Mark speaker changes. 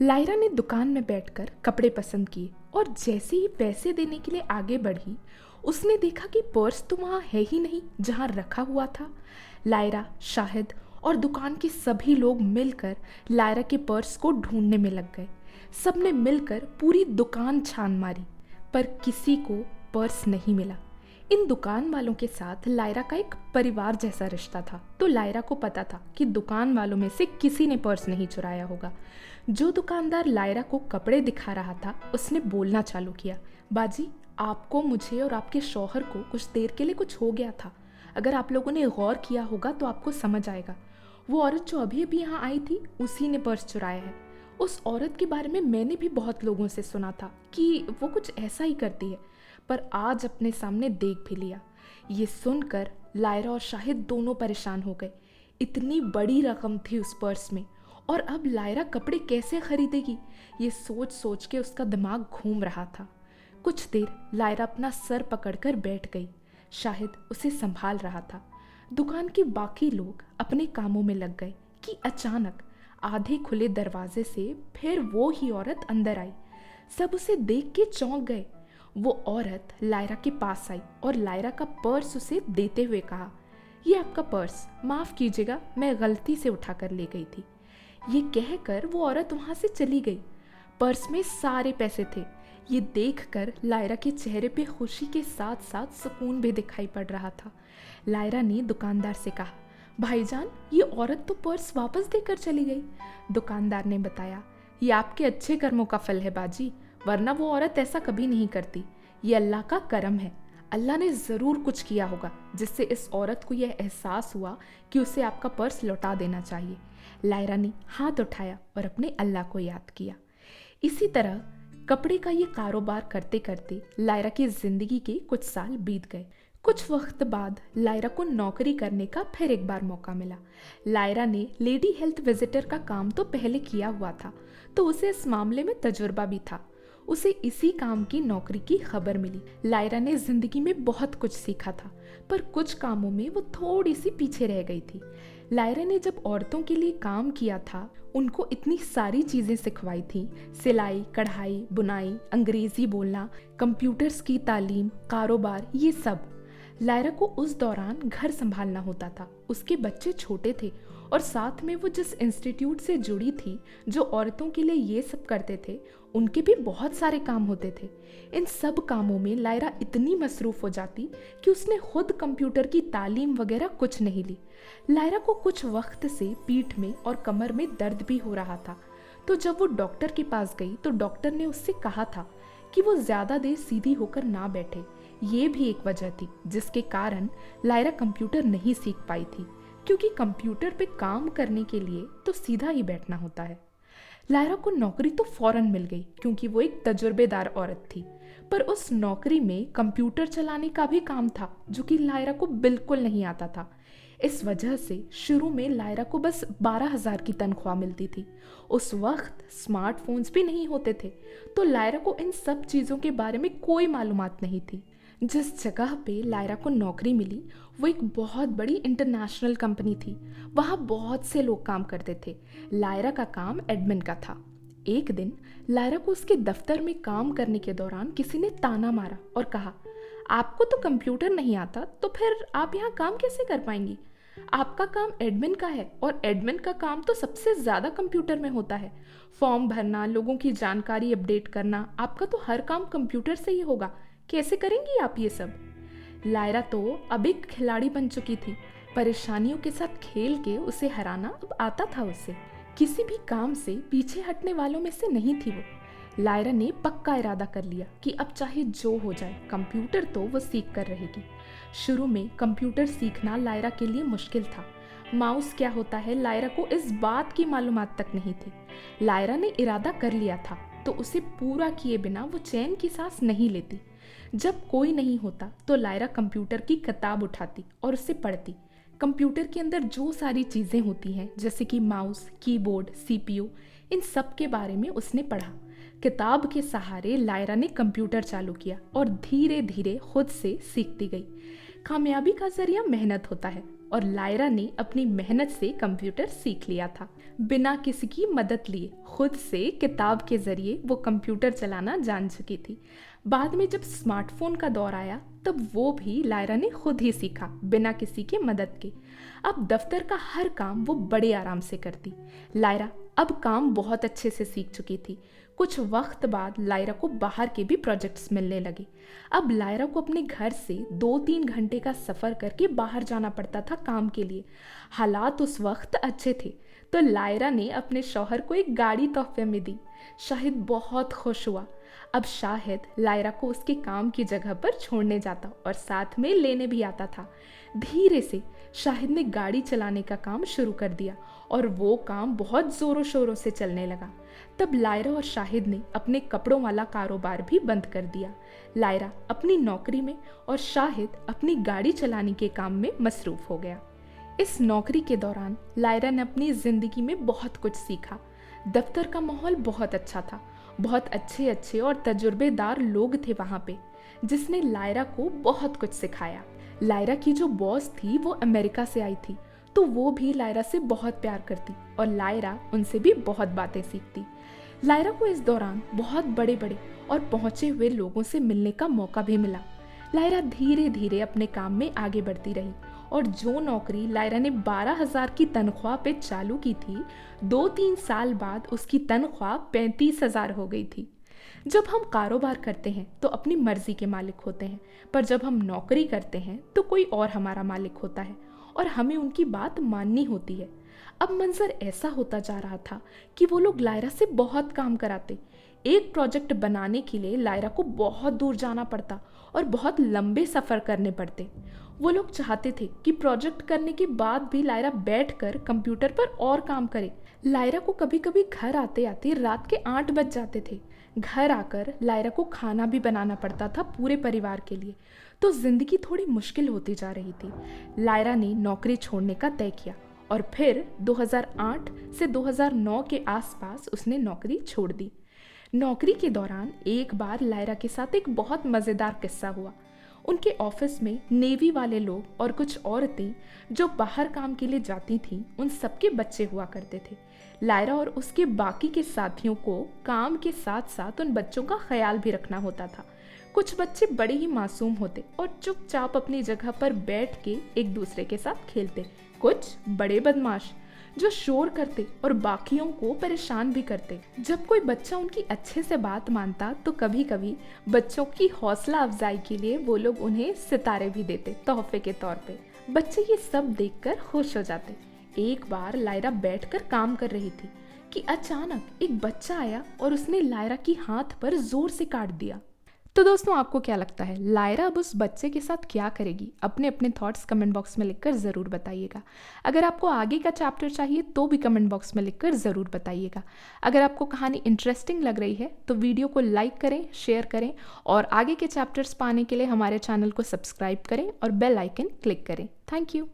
Speaker 1: Lyra ने दुकान में बैठकर कपड़े पसंद किए और जैसे ही पैसे देने के लिए आगे बढ़ी, उसने देखा कि पर्स तो वहाँ है ही नहीं जहाँ रखा हुआ था। लायरा, शाहिद और दुकान के सभी लोग मिलकर लायरा के पर्स को ढूंढने में लग गए। सबने मिलकर पूरी दुकान छान मारी, पर किसी को पर्स नहीं मिला। इन दुकान वालों के साथ लायरा का एक परिवार जैसा रिश्ता था, तो लायरा को पता था कि दुकान वालों में से किसी ने पर्स नहीं चुराया होगा। जो दुकानदार लायरा को कपड़े दिखा रहा था, उसने बोलना चालू किया, बाजी, आपको, मुझे और आपके शौहर को कुछ देर के लिए कुछ हो गया था। अगर आप लोगों ने गौर किया होगा तो आपको समझ आएगा। वो औरत जो अभी अभी यहाँ आई थी, उसी ने पर्स चुराया है। उस औरत के बारे में मैंने भी बहुत लोगों से सुना था कि वो कुछ ऐसा ही करती है, पर आज अपने सामने देख भी लिया। ये सुनकर लायरा और शाहिद दोनों परेशान हो गए। इतनी बड़ी रकम थी उस पर्स में, और अब लायरा कपड़े कैसे खरीदेगी, ये सोच सोच के उसका दिमाग घूम रहा था। कुछ देर लायरा अपना सर पकड़कर बैठ गई। शाहिद उसे संभाल रहा था। दुकान के बाकी लोग अपने कामों में लग गए कि अचानक आधे खुले दरवाजे से फिर वो ही औरत अंदर आई। सब उसे देख के चौंक गए। वो औरत लायरा के पास आई और लायरा का पर्स उसे देते हुए कहा, ये आपका पर्स, माफ़ कीजिएगा, मैं गलती से उठा कर ले गई थी। ये कहकर वो औरत वहाँ से चली गई। पर्स में सारे पैसे थे। ये देखकर लायरा के चेहरे पे खुशी के साथ साथ सुकून भी दिखाई पड़ रहा था। लायरा ने दुकानदार से कहा, भाईजान, ये औरत तो पर्स वापस देकर चली गई। दुकानदार ने बताया, ये आपके अच्छे कर्मों का फल है बाजी, वरना वो औरत ऐसा कभी नहीं करती। ये अल्लाह का करम है। अल्लाह ने ज़रूर कुछ किया होगा जिससे इस औरत को यह एहसास हुआ कि उसे आपका पर्स लौटा देना चाहिए। लायरा ने हाथ उठाया और अपने अल्लाह को याद किया। इसी तरह कपड़े का ये कारोबार करते करते लायरा की ज़िंदगी के कुछ साल बीत गए। कुछ वक्त बाद लायरा को नौकरी करने का फिर एक बार मौका मिला। लायरा ने लेडी हेल्थ विजिटर का काम तो पहले किया हुआ था, तो उसे इस मामले में तजुर्बा भी था। उसे इसी काम की नौकरी की खबर मिली। लायरा ने जिंदगी में बहुत कुछ सीखा था, पर कुछ कामों में वो थोड़ी सी पीछे रह गई थी। लायरा ने जब औरतों के लिए काम किया था, उनको इतनी सारी चीजें सिखवाई थी, सिलाई, कढ़ाई, बुनाई, अंग्रेजी बोलना, कंप्यूटर्स की तालीम, कारोबार, ये सब। लायरा को उस दौरान घर संभालना होता था। उसके बच्चे छोटे थे और साथ में वो जिस इंस्टीट्यूट से जुड़ी थी, जो औरतों के लिए ये सब करते थे, उनके भी बहुत सारे काम होते थे। इन सब कामों में लायरा इतनी मसरूफ हो जाती कि उसने खुद कंप्यूटर की तालीम वगैरह कुछ नहीं ली। लायरा को कुछ वक्त से पीठ में और कमर में दर्द भी हो रहा था, तो जब वो डॉक्टर के पास गई तो डॉक्टर ने उससे कहा था कि वो ज़्यादा देर सीधी होकर ना बैठे। ये भी एक वजह थी जिसके कारण लायरा कंप्यूटर नहीं सीख पाई थी, क्योंकि कंप्यूटर पे काम करने के लिए तो सीधा ही बैठना होता है। लायरा को नौकरी तो फौरन मिल गई क्योंकि वो एक तजुर्बेदार औरत थी, पर उस नौकरी में कंप्यूटर चलाने का भी काम था जो कि लायरा को बिल्कुल नहीं आता था। इस वजह से शुरू में लायरा को बस 12,000 की तनख्वाह मिलती थी। उस वक्त स्मार्टफोन्स भी नहीं होते थे, तो लायरा को इन सब चीज़ों के बारे में कोई मालूमात नहीं थी। जिस जगह पे लायरा को नौकरी मिली वो एक बहुत बड़ी इंटरनेशनल कंपनी थी। वहाँ बहुत से लोग काम करते थे। लायरा का काम एडमिन का था। एक दिन लायरा को उसके दफ्तर में काम करने के दौरान किसी ने ताना मारा और कहा, आपको तो कंप्यूटर नहीं आता, तो फिर आप यहाँ काम कैसे कर पाएंगी? आपका काम एडमिन का है और एडमिन का काम तो सबसे ज़्यादा कंप्यूटर में होता है। फॉर्म भरना, लोगों की जानकारी अपडेट करना, आपका तो हर काम कंप्यूटर से ही होगा। कैसे करेंगी आप ये सब? लायरा तो अब एक खिलाड़ी बन चुकी थी। परेशानियों के साथ खेल के उसे हराना अब आता था उसे। किसी भी काम से पीछे हटने वालों में से नहीं थी वो। लायरा ने पक्का इरादा कर लिया कि अब चाहे जो हो जाए, कंप्यूटर तो वो सीख कर रहेगी। शुरू में कंप्यूटर सीखना लायरा के लिए मुश्किल था। माउस क्या होता है, लायरा को इस बात की मालूमात तक नहीं थी। लायरा ने इरादा कर लिया था, तो उसे पूरा किए बिना वो चैन की सांस नहीं लेती। जब कोई नहीं होता तो लायरा कंप्यूटर की किताब उठाती और उसे पढ़ती। कंप्यूटर के अंदर जो सारी चीज़ें होती हैं, जैसे कि माउस, कीबोर्ड, सीपीयू, इन सब के बारे में उसने पढ़ा। किताब के सहारे लायरा ने कंप्यूटर चालू किया और धीरे धीरे खुद से सीखती गई। कामयाबी का जरिया मेहनत होता है और लायरा ने अपनी मेहनत से कंप्यूटर सीख लिया था। बिना किसी की मदद लिए खुद से किताब के जरिए वो कंप्यूटर चलाना जान चुकी थी। बाद में जब स्मार्टफोन का दौर आया तब वो भी लायरा ने खुद ही सीखा, बिना किसी के मदद के। अब दफ्तर का हर काम वो बड़े आराम से करती। लायरा अब काम बहुत अच्छे से सीख चुकी थी। कुछ वक्त बाद लायरा को बाहर के भी प्रोजेक्ट्स मिलने लगे। अब लायरा को अपने घर से 2-3 घंटे का सफ़र करके बाहर जाना पड़ता था काम के लिए। हालात उस वक्त अच्छे थे तो लायरा ने अपने शौहर को एक गाड़ी तोहफे में दी। शाहिद बहुत खुश हुआ। अब शाहिद लायरा को उसके काम की जगह पर छोड़ने जाता और साथ में लेने भी आता था। धीरे से शाहिद ने गाड़ी चलाने का काम शुरू कर दिया और वो काम बहुत ज़ोरों शोरों से चलने लगा। तब लायरा और शाहिद ने अपने कपड़ों वाला कारोबार भी बंद कर दिया। लायरा अपनी नौकरी में और शाहिद अपनी गाड़ी चलाने के काम में मसरूफ़ हो गया। इस नौकरी के दौरान लायरा ने अपनी ज़िंदगी में बहुत कुछ सीखा। दफ्तर का माहौल बहुत अच्छा था। बहुत अच्छे अच्छे और तजुर्बेदार लोग थे वहाँ पे, जिसने लायरा को बहुत कुछ सिखाया। लायरा की जो बॉस थी वो अमेरिका से आई थी, तो वो भी लायरा से बहुत प्यार करती और लायरा उनसे भी बहुत बातें सीखती। लायरा को इस दौरान बहुत बड़े बड़े और पहुँचे हुए लोगों से मिलने का मौका भी मिला। लायरा धीरे धीरे अपने काम में आगे बढ़ती रही और जो नौकरी लायरा ने 12,000 की तनख्वाह पे चालू की थी, 2-3 साल बाद उसकी तनख्वाह 35,000 हो गई थी। जब हम कारोबार करते हैं तो अपनी मर्जी के मालिक होते हैं, पर जब हम नौकरी करते हैं तो कोई और हमारा मालिक होता है और हमें उनकी बात माननी होती है। अब मंजर ऐसा होता जा रहा था कि वो लोग लायरा से बहुत काम कराते। एक प्रोजेक्ट बनाने के लिए लायरा को बहुत दूर जाना पड़ता और बहुत लंबे सफ़र करने पड़ते। वो लोग चाहते थे कि प्रोजेक्ट करने के बाद भी लायरा बैठकर कंप्यूटर पर और काम करे। लायरा को कभी कभी घर आते आते रात के 8 बज जाते थे। घर आकर लायरा को खाना भी बनाना पड़ता था पूरे परिवार के लिए, तो ज़िंदगी थोड़ी मुश्किल होती जा रही थी। लायरा ने नौकरी छोड़ने का तय किया और फिर 2008 से 2009 के आसपास उसने नौकरी छोड़ दी। नौकरी के दौरान एक बार लायरा के साथ एक बहुत मज़ेदार किस्सा हुआ। उनके ऑफिस में नेवी वाले लोग और कुछ औरतें जो बाहर काम के लिए जाती थीं, उन सबके बच्चे हुआ करते थे। लायरा और उसके बाकी के साथियों को काम के साथ साथ उन बच्चों का ख्याल भी रखना होता था। कुछ बच्चे बड़े ही मासूम होते और चुपचाप अपनी जगह पर बैठ के एक दूसरे के साथ खेलते। कुछ बड़े बदमाश जो शोर करते और बाकियों को परेशान भी करते। जब कोई बच्चा उनकी अच्छे से बात मानता तो कभी कभी बच्चों की हौसला अफजाई के लिए वो लोग उन्हें सितारे भी देते तोहफे के तौर पे। बच्चे ये सब देखकर खुश हो जाते। एक बार लायरा बैठकर काम कर रही थी कि अचानक एक बच्चा आया और उसने लायरा की हाथ पर जोर से काट दिया। तो दोस्तों, आपको क्या लगता है लायरा अब उस बच्चे के साथ क्या करेगी? अपने अपने थॉट्स कमेंट बॉक्स में लिखकर ज़रूर बताइएगा। अगर आपको आगे का चैप्टर चाहिए तो भी कमेंट बॉक्स में लिखकर ज़रूर बताइएगा। अगर आपको कहानी इंटरेस्टिंग लग रही है तो वीडियो को लाइक करें, शेयर करें और आगे के चैप्टर्स पाने के लिए हमारे चैनल को सब्सक्राइब करें और बेल आइकन क्लिक करें। Thank you.